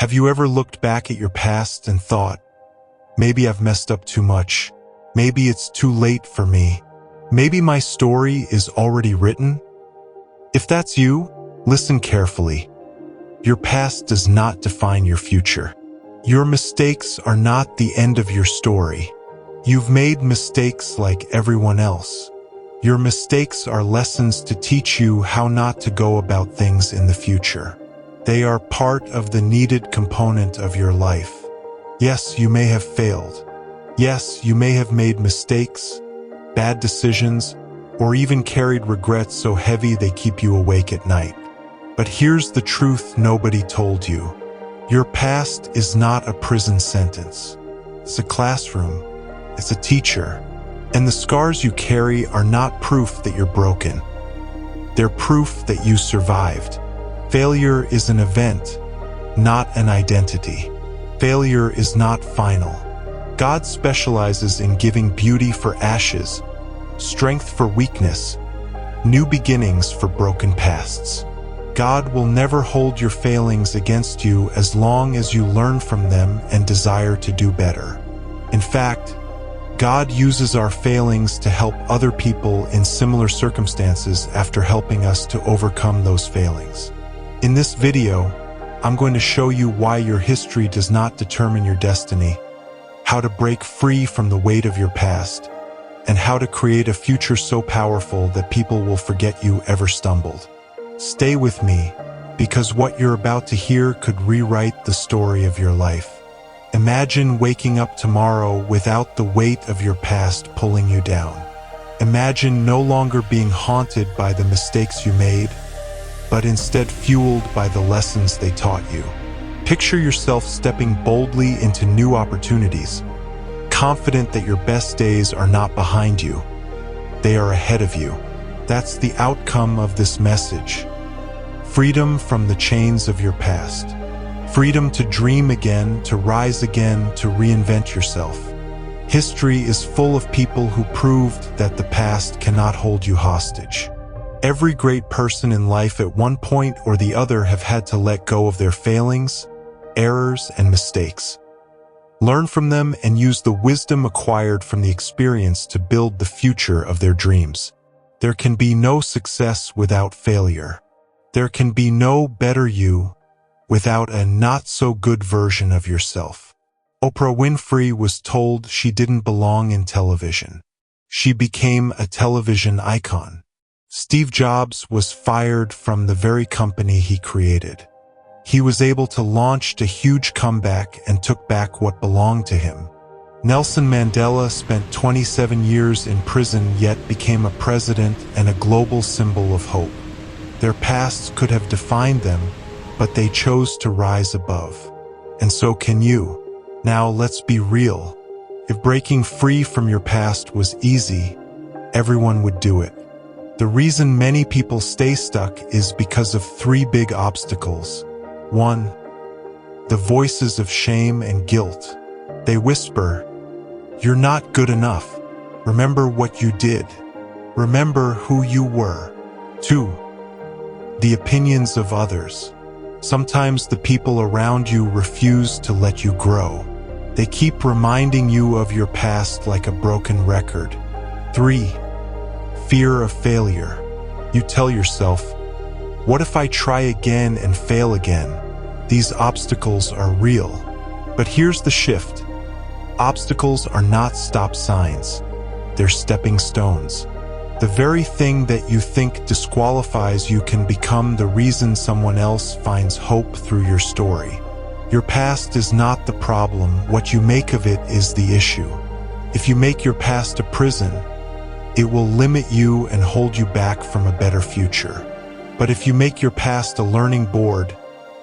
Have you ever looked back at your past and thought, maybe I've messed up too much. Maybe it's too late for me. Maybe my story is already written? If that's you, listen carefully. Your past does not define your future. Your mistakes are not the end of your story. You've made mistakes like everyone else. Your mistakes are lessons to teach you how not to go about things in the future. They are part of the needed component of your life. Yes, you may have failed. Yes, you may have made mistakes, bad decisions, or even carried regrets so heavy they keep you awake at night. But here's the truth nobody told you. Your past is not a prison sentence. It's a classroom. It's a teacher. And the scars you carry are not proof that you're broken. They're proof that you survived. Failure is an event, not an identity. Failure is not final. God specializes in giving beauty for ashes, strength for weakness, new beginnings for broken pasts. God will never hold your failings against you as long as you learn from them and desire to do better. In fact, God uses our failings to help other people in similar circumstances after helping us to overcome those failings. In this video, I'm going to show you why your history does not determine your destiny, how to break free from the weight of your past, and how to create a future so powerful that people will forget you ever stumbled. Stay with me, because what you're about to hear could rewrite the story of your life. Imagine waking up tomorrow without the weight of your past pulling you down. Imagine no longer being haunted by the mistakes you made, but instead fueled by the lessons they taught you. Picture yourself stepping boldly into new opportunities, confident that your best days are not behind you. They are ahead of you. That's the outcome of this message. Freedom from the chains of your past. Freedom to dream again, to rise again, to reinvent yourself. History is full of people who proved that the past cannot hold you hostage. Every great person in life at one point or the other have had to let go of their failings, errors, and mistakes. Learn from them and use the wisdom acquired from the experience to build the future of their dreams. There can be no success without failure. There can be no better you without a not-so-good version of yourself. Oprah Winfrey was told she didn't belong in television. She became a television icon. Steve Jobs was fired from the very company he created. He was able to launch a huge comeback and took back what belonged to him. Nelson Mandela spent 27 years in prison yet became a president and a global symbol of hope. Their pasts could have defined them, but they chose to rise above. And so can you. Now let's be real. If breaking free from your past was easy, everyone would do it. The reason many people stay stuck is because of three big obstacles. 1. The voices of shame and guilt. They whisper, "You're not good enough. Remember what you did. Remember who you were." 2. The opinions of others. Sometimes the people around you refuse to let you grow. They keep reminding you of your past like a broken record. 3. Fear of failure. You tell yourself, what if I try again and fail again? These obstacles are real. But here's the shift. Obstacles are not stop signs. They're stepping stones. The very thing that you think disqualifies you can become the reason someone else finds hope through your story. Your past is not the problem. What you make of it is the issue. If you make your past a prison, it will limit you and hold you back from a better future. But if you make your past a learning board,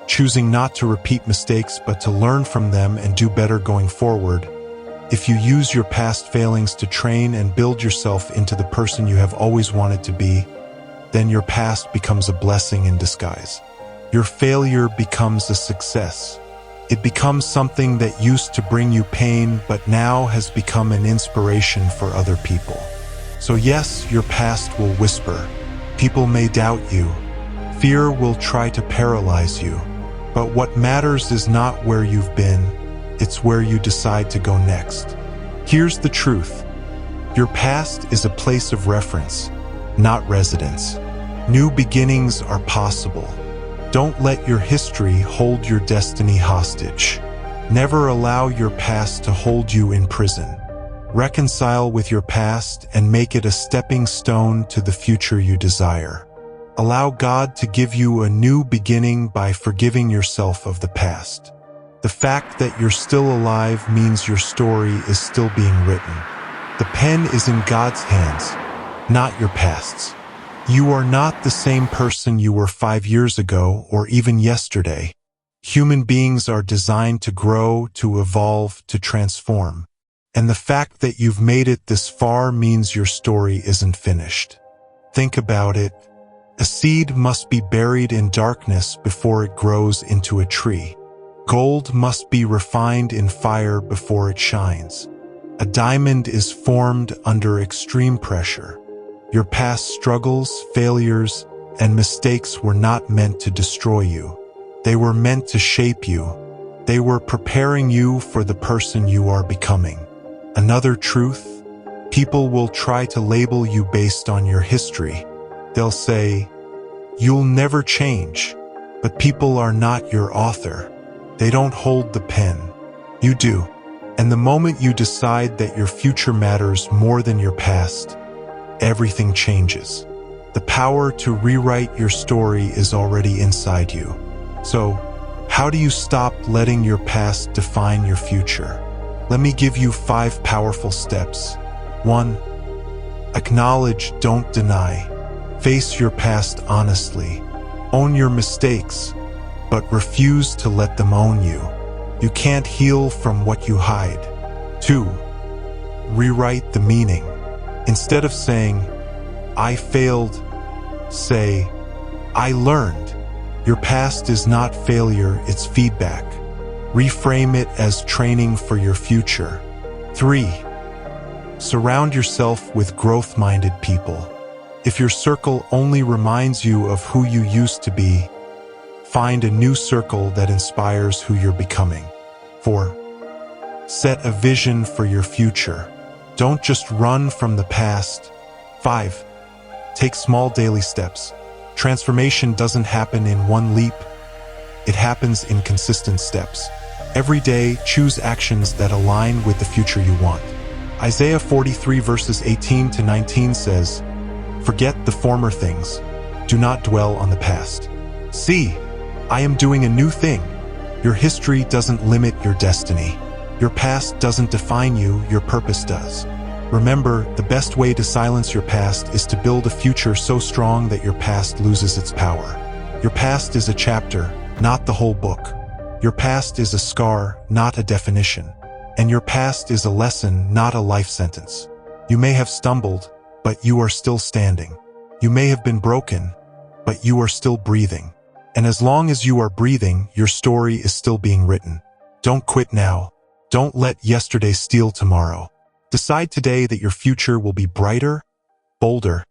choosing not to repeat mistakes but to learn from them and do better going forward, if you use your past failings to train and build yourself into the person you have always wanted to be, then your past becomes a blessing in disguise. Your failure becomes a success. It becomes something that used to bring you pain but now has become an inspiration for other people. So yes, your past will whisper. People may doubt you. Fear will try to paralyze you. But what matters is not where you've been, it's where you decide to go next. Here's the truth. Your past is a place of reference, not residence. New beginnings are possible. Don't let your history hold your destiny hostage. Never allow your past to hold you in prison. Reconcile with your past and make it a stepping stone to the future you desire. Allow God to give you a new beginning by forgiving yourself of the past. The fact that you're still alive means your story is still being written. The pen is in God's hands, not your past's. You are not the same person you were 5 years ago or even yesterday. Human beings are designed to grow, to evolve, to transform. And the fact that you've made it this far means your story isn't finished. Think about it. A seed must be buried in darkness before it grows into a tree. Gold must be refined in fire before it shines. A diamond is formed under extreme pressure. Your past struggles, failures, and mistakes were not meant to destroy you. They were meant to shape you. They were preparing you for the person you are becoming. Another truth, people will try to label you based on your history. They'll say, "You'll never change," but people are not your author. They don't hold the pen. You do. And the moment you decide that your future matters more than your past, everything changes. The power to rewrite your story is already inside you. So, how do you stop letting your past define your future? Let me give you 5 powerful steps. 1. Acknowledge, don't deny. Face your past honestly. Own your mistakes, but refuse to let them own you. You can't heal from what you hide. 2. Rewrite the meaning. Instead of saying, "I failed," say, "I learned." Your past is not failure, it's feedback. Reframe it as training for your future. 3. Surround yourself with growth-minded people. If your circle only reminds you of who you used to be, find a new circle that inspires who you're becoming. 4. Set a vision for your future. Don't just run from the past. 5. Take small daily steps. Transformation doesn't happen in one leap. It happens in consistent steps. Every day, choose actions that align with the future you want. Isaiah 43 verses 18 to 19 says, "Forget the former things. Do not dwell on the past. See, I am doing a new thing." Your history doesn't limit your destiny. Your past doesn't define you, your purpose does. Remember, the best way to silence your past is to build a future so strong that your past loses its power. Your past is a chapter, not the whole book. Your past is a scar, not a definition. And your past is a lesson, not a life sentence. You may have stumbled, but you are still standing. You may have been broken, but you are still breathing. And as long as you are breathing, your story is still being written. Don't quit now. Don't let yesterday steal tomorrow. Decide today that your future will be brighter, bolder,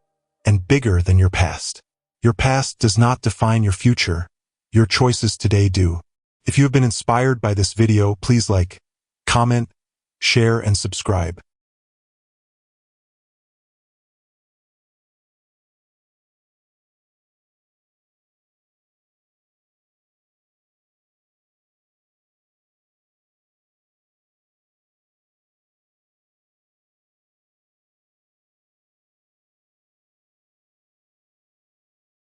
and bigger than your past. Your past does not define your future. Your choices today do. If you have been inspired by this video, please like, comment, share, and subscribe.